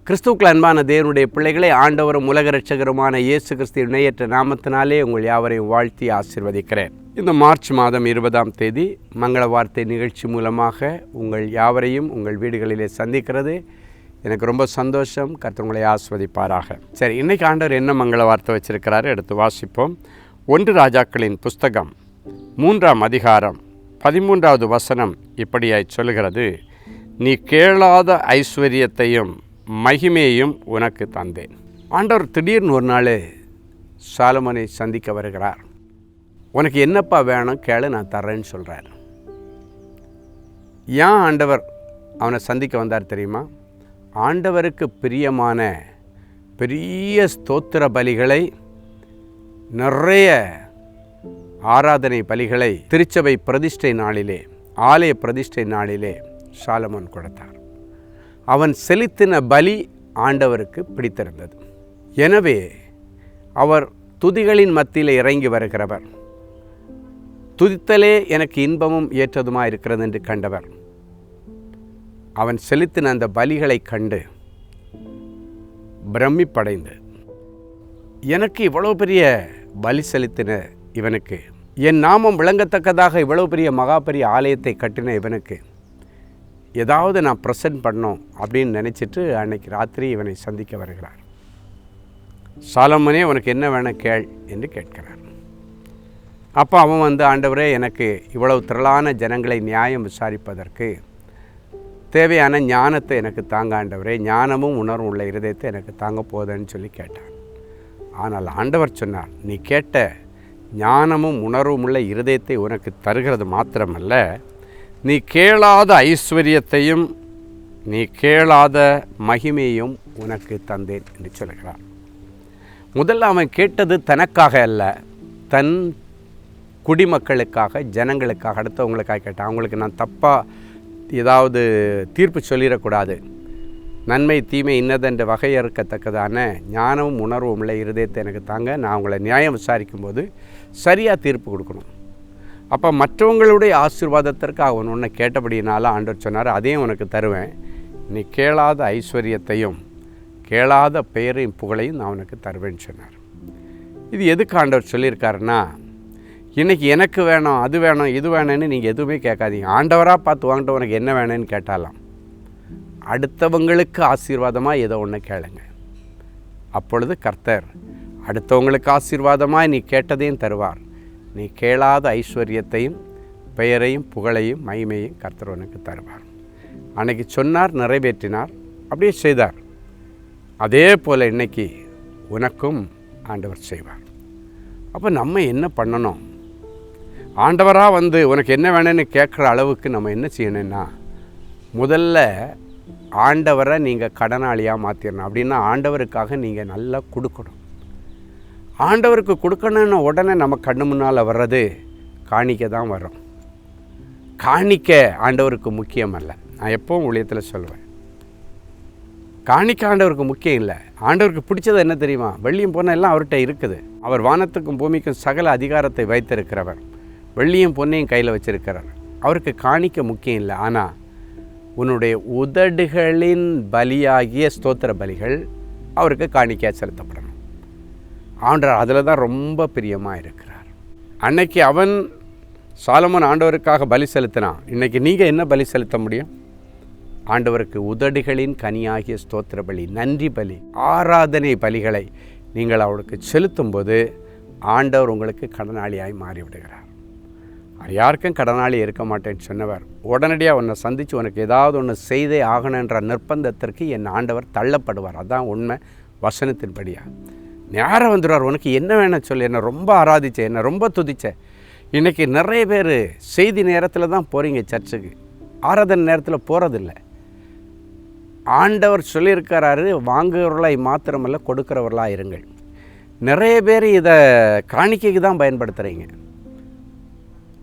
கிறிஸ்துவுக்குள் அன்பான தேவனுடைய பிள்ளைகளை ஆண்டவரும் உலக இரட்சகருமான இயேசு கிறிஸ்து இணையற்ற நாமத்தினாலே உங்கள் யாவரையும் வாழ்த்தி ஆசீர்வதிக்கிறேன். இந்த மார்ச் மாதம் 20ஆம் தேதி மங்கள வார்த்தை நிகழ்ச்சி மூலமாக உங்கள் யாவரையும் உங்கள் வீடுகளிலே சந்திக்கிறது எனக்கு ரொம்ப சந்தோஷம். கர்த்தர் உங்களை ஆசீர்வதிப்பாராக. சரி, இன்றைக்கி ஆண்டவர் என்ன மங்கள வார்த்தை வச்சிருக்கிறாரு எடுத்து வாசிப்போம். 1 ராஜாக்களின் புஸ்தகம் 3ஆம் அதிகாரம் 13வது வசனம் இப்படியாய் சொல்கிறது, நீ கேளாத ஐஸ்வர்யத்தையும் மகிமையையும் உனக்கு தந்தேன். ஆண்டவர் திடீர்னு ஒரு நாள் சாலமோனை சந்திக்க வருகிறார். உனக்கு என்னப்பா வேணும் கேளு, நான் தர்றேன்னு சொல்கிறார். ஏன் ஆண்டவர் அவனை சந்திக்க வந்தார் தெரியுமா? ஆண்டவருக்கு பிரியமான பெரிய ஸ்தோத்திர பலிகளை, நிறைய ஆராதனை பலிகளை திருச்சபை பிரதிஷ்டை நாளிலே, ஆலய பிரதிஷ்டை நாளிலே சாலமோன் கொடுத்தார். அவன் செலுத்தின பலி ஆண்டவருக்கு பிடித்திருந்தது. எனவே அவர் துதிகளின் மத்தியில் இறங்கி வருகிறவர், துதித்தலே எனக்கு இன்பமும் ஏற்றதுமாக இருக்கிறது என்று கண்டவர். அவன் செலுத்தின அந்த பலிகளை கண்டு பிரமிப்படைந்து, எனக்கு இவ்வளோ பெரிய பலி செலுத்தின இவனுக்கு, என் நாமம் விளங்கத்தக்கதாக இவ்வளோ பெரிய மகா பெரிய ஆலயத்தை கட்டின இவனுக்கு ஏதாவது நான் ப்ரெசன்ட் பண்ணோம் அப்படின்னு நினச்சிட்டு அன்னைக்கு ராத்திரி இவனை சந்திக்க வருகிறார். சாலமோனே உனக்கு என்ன வேணும் கேள் என்று கேட்கிறார். அப்போ அவன் ஆண்டவரே, எனக்கு இவ்வளவு திரளான ஜனங்களை நியாயம் விசாரிப்பதற்கு தேவையான ஞானத்தை எனக்கு தாங்க ஆண்டவரே, ஞானமும் உணர்வும் உள்ள இருதயத்தை எனக்கு தாங்க போதுன்னு சொல்லி கேட்டான். ஆனால் ஆண்டவர் சொன்னார், நீ கேட்ட ஞானமும் உணர்வும் உள்ள இருதயத்தை உனக்கு தருகிறது மாத்திரமல்ல, நீ கேளாத ஐஸ்வர்யத்தையும் நீ கேளாத மகிமையும் உனக்கு தந்தேன் என்று சொல்கிறார். முதல்ல அவன் கேட்டது தனக்காக அல்ல, தன் குடிமக்களுக்காக, ஜனங்களுக்காக, அடுத்தவங்களுக்காக கேட்டான். அவங்களுக்கு நான் தப்பாக ஏதாவது தீர்ப்பு சொல்லிடக்கூடாது, நன்மை தீமை இன்னதென்ற வகையறுக்கத்தக்கதான ஞானமும் உணர்வும் உள்ள இருதயத்தை எனக்கு தாங்க, நான் அவங்கள நியாயம் விசாரிக்கும்போது சரியாக தீர்ப்பு கொடுக்கணும். அப்போ மற்றவங்களுடைய ஆசீர்வாதத்திற்கு அவன் ஒன்று கேட்டபடினால ஆண்டவர் சொன்னார், அதையும் உனக்கு தருவேன், நீ கேளாத ஐஸ்வர்யத்தையும் கேளாத பெயரையும் புகழையும் நான் உனக்கு தருவேன்னு சொன்னார். இது எதுக்கு ஆண்டவர் சொல்லியிருக்காருன்னா, இன்றைக்கி எனக்கு வேணும், அது வேணும், இது வேணும்னு நீங்கள் எதுவுமே கேட்காதீங்க. ஆண்டவராக பார்த்து வாங்கிட்டு உனக்கு என்ன வேணும்னு கேட்டாலாம், அடுத்தவங்களுக்கு ஆசீர்வாதமாக ஏதோ ஒன்று கேளுங்க. அப்பொழுது கர்த்தர் அடுத்தவங்களுக்கு ஆசீர்வாதமாக நீ கேட்டதையும் தருவார். நீ கேளாத ஐஸ்வர்யத்தையும் பெயரையும் புகழையும் மகிமையும் கர்த்தர் உனக்கு தருவார். அன்னைக்கு சொன்னார், நிறைவேற்றினார், அப்படியே செய்தார். அதே போல் இன்னைக்கு உனக்கும் ஆண்டவர் செய்வார். அப்போ நம்ம என்ன பண்ணணும்? ஆண்டவராக உனக்கு என்ன வேணும்னு கேட்குற அளவுக்கு நம்ம என்ன செய்யணும்னா, முதல்ல ஆண்டவரை நீங்கள் கடனாளியாக மாற்றிடணும். அப்படின்னா ஆண்டவருக்காக நீங்கள் நல்லா கொடுக்கணும். ஆண்டவருக்கு கொடுக்கணுன்னு உடனே நம்ம கண்ணு முன்னால் வர்றது காணிக்க தான் வரும். காணிக்க ஆண்டவருக்கு முக்கியம் அல்ல. நான் எப்போவும் ஊழியத்தில் சொல்லுவேன், காணிக்க ஆண்டவருக்கு முக்கியம் இல்லை. ஆண்டவருக்கு பிடிச்சது என்ன தெரியுமா? வெள்ளியும் பொண்ணு எல்லாம் அவர்கிட்ட இருக்குது. அவர் வானத்துக்கும் பூமிக்கும் சகல அதிகாரத்தை வைத்திருக்கிறவர், வெள்ளியும் பொண்ணையும் கையில் வச்சிருக்கிறார். அவருக்கு காணிக்க முக்கியம் இல்லை. ஆனால் உன்னுடைய உதடுகளின் பலியாகிய ஸ்தோத்திர பலிகள் அவருக்கு காணிக்கையாக செலுத்தப்படணும். ஆண்டவர் அதில் தான் ரொம்ப பிரியமாக இருக்கிறார். அன்னைக்கு அவன் சாலமோன் ஆண்டவருக்காக பலி செலுத்தினான். இன்றைக்கி நீங்கள் என்ன பலி செலுத்த முடியும்? ஆண்டவருக்கு உதடுகளின் கனியாகிய ஸ்தோத்திர பலி, நன்றி பலி, ஆராதனை பலிகளை நீங்கள் அவருக்கு செலுத்தும்போது ஆண்டவர் உங்களுக்கு கடனாளியாய் மாறிவிடுகிறார். யாருக்கும் கடனாளி இருக்க மாட்டேன்னு சொன்னவர் உடனடியாக உன்னை சந்தித்து உனக்கு ஏதாவது ஒன்று செய்தே ஆகணுன்ற நிர்பந்தத்திற்கு என் ஆண்டவர் தள்ளப்படுவார். அதுதான் உண்மை. வசனத்தின்படியா நேரம் வந்துடுவார். உனக்கு என்ன வேணும் சொல்லி, என்னை ரொம்ப ஆராதிச்ச, என்னை ரொம்ப துதிச்ச. இன்றைக்கி நிறைய பேர் செய்தி நேரத்தில் தான் போகிறீங்க சர்ச்சுக்கு, ஆராதனை நேரத்தில் போகிறதில்ல. ஆண்டவர் சொல்லியிருக்கிறாரு, வாங்குகிறவர்களாய் மாத்திரமல்ல கொடுக்குறவர்களாக இருங்கள். நிறைய பேர் இதை காணிக்கைக்கு தான் பயன்படுத்துகிறீங்க.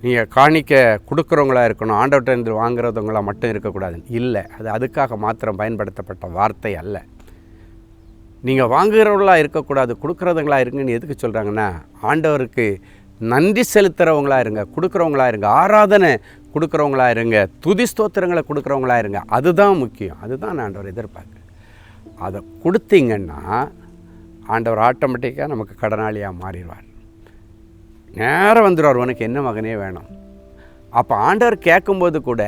நீங்கள் காணிக்க கொடுக்குறவங்களா இருக்கணும், ஆண்டவர்கிட்ட வாங்குறவங்களா மட்டும் இருக்கக்கூடாது. இல்லை, அது அதுக்காக மாத்திரம் பயன்படுத்தப்பட்ட வார்த்தை அல்ல. நீங்கள் வாங்குகிறவர்களாக இருக்கக்கூடாது, கொடுக்குறவங்களா இருங்கன்னு எதுக்கு சொல்கிறாங்கன்னா, ஆண்டவருக்கு நன்றி செலுத்துகிறவங்களா இருங்க, கொடுக்குறவங்களா இருங்க, ஆராதனை கொடுக்குறவங்களா இருங்க, துதி ஸ்தோத்திரங்களை கொடுக்குறவங்களா இருங்க. அதுதான் முக்கியம். அதுதான் ஆண்டவர் எதிர்பார்க்க. அதை கொடுத்தீங்கன்னா ஆண்டவர் ஆட்டோமேட்டிக்காக நமக்கு கடனாளியாக மாறிடுவார். நேரம் வந்துடுவார், உனக்கு என்ன மகனே வேணும். அப்போ ஆண்டவர் கேட்கும்போது கூட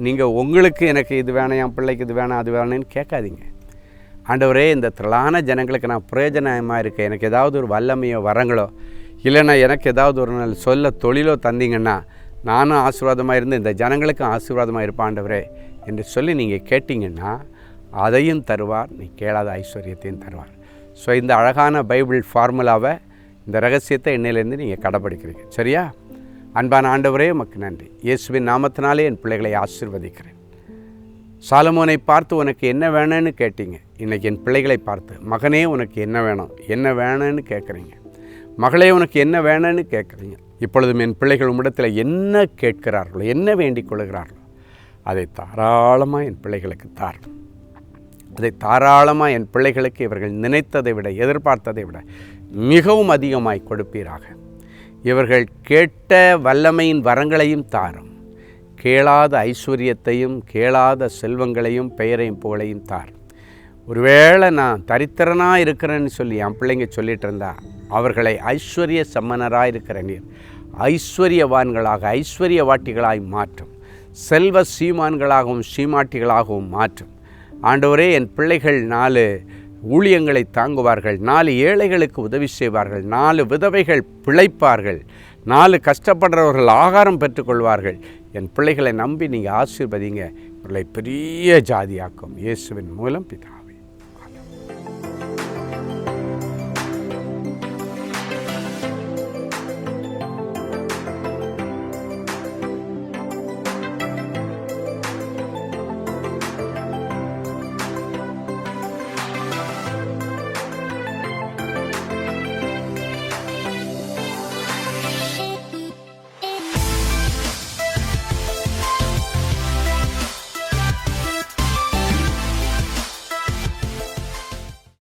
நீங்கள் உங்களுக்கு எனக்கு இது வேணும், என் பிள்ளைக்கு இது வேணும், அது வேணும்னு கேட்காதீங்க. ஆண்டவரே, இந்த திரளான ஜனங்களுக்கு நான் பிரயோஜனமாக இருக்கேன், எனக்கு ஏதாவது ஒரு வல்லமையோ வரங்களோ இல்லைன்னா எனக்கு ஏதாவது ஒரு நாள் சொல்ல தொழிலோ தந்தீங்கன்னா நானும் ஆசீர்வாதமாக இருந்து இந்த ஜனங்களுக்கும் ஆசீர்வாதமாக இருப்பேன் ஆண்டவரே என்று சொல்லி நீங்கள் கேட்டிங்கன்னா அதையும் தருவார், நீ கேளாத ஐஸ்வர்யத்தையும் தருவார். ஸோ இந்த அழகான பைபிள் ஃபார்முலாவை, இந்த ரகசியத்தை இன்னையிலேருந்து நீங்கள் கடைப்பிடிக்கிறீங்க. சரியா? அன்பான ஆண்டவரே, உமக்கு நன்றி. இயேசுவின் நாமத்தினாலே என் பிள்ளைகளை ஆசீர்வதிக்கிறேன். சாலமோனை பார்த்து உனக்கு என்ன வேணும்னு கேட்டீங்க. இன்றைக்கி என் பிள்ளைகளை பார்த்து, மகனே உனக்கு என்ன வேணும், என்ன வேணும்னு கேட்குறீங்க. மகளே உனக்கு என்ன வேணும்னு கேட்குறீங்க. இப்பொழுதும் என் பிள்ளைகள் உம்மிடத்தில் என்ன கேட்கிறார்களோ, என்ன வேண்டிக் கொள்கிறார்களோ அதை தாராளமாக என் பிள்ளைகளுக்கு தார். அதை தாராளமாக என் பிள்ளைகளுக்கு இவர்கள் நினைத்ததை விட, எதிர்பார்த்ததை விட மிகவும் அதிகமாய் கொடுப்பீராக. இவர்கள் கேட்ட வல்லமையின் வரங்களையும் தாரும். கேளாத ஐஸ்வர்யத்தையும் கேளாத செல்வங்களையும் பெயரையும் புகழையும் தார். ஒருவேளை நான் தரித்திரனாக இருக்கிறேன்னு சொல்லி என் பிள்ளைங்க சொல்லிகிட்டு இருந்தா அவர்களை ஐஸ்வர்ய சம்மனராக இருக்கிற நீர் ஐஸ்வர்யவான்களாக ஐஸ்வர்யவாட்டிகளாய் மாற்றும். செல்வ சீமான்களாகவும் சீமாட்டிகளாகவும் மாற்றும். ஆண்டவரே, என் பிள்ளைகள் 4 ஊழியங்களை தாங்குவார்கள், 4 ஏழைகளுக்கு உதவி செய்வார்கள், 4 விதவைகள் பிழைப்பார்கள், 4 கஷ்டப்படுறவர்கள் ஆகாரம் பெற்றுக்கொள்வார்கள். என் பிள்ளைகளை நம்பி நீங்கள் ஆசீர்வதிங்க. இவர்களை பெரிய ஜாதியாக்கும். இயேசுவின் மூலம் பிதா.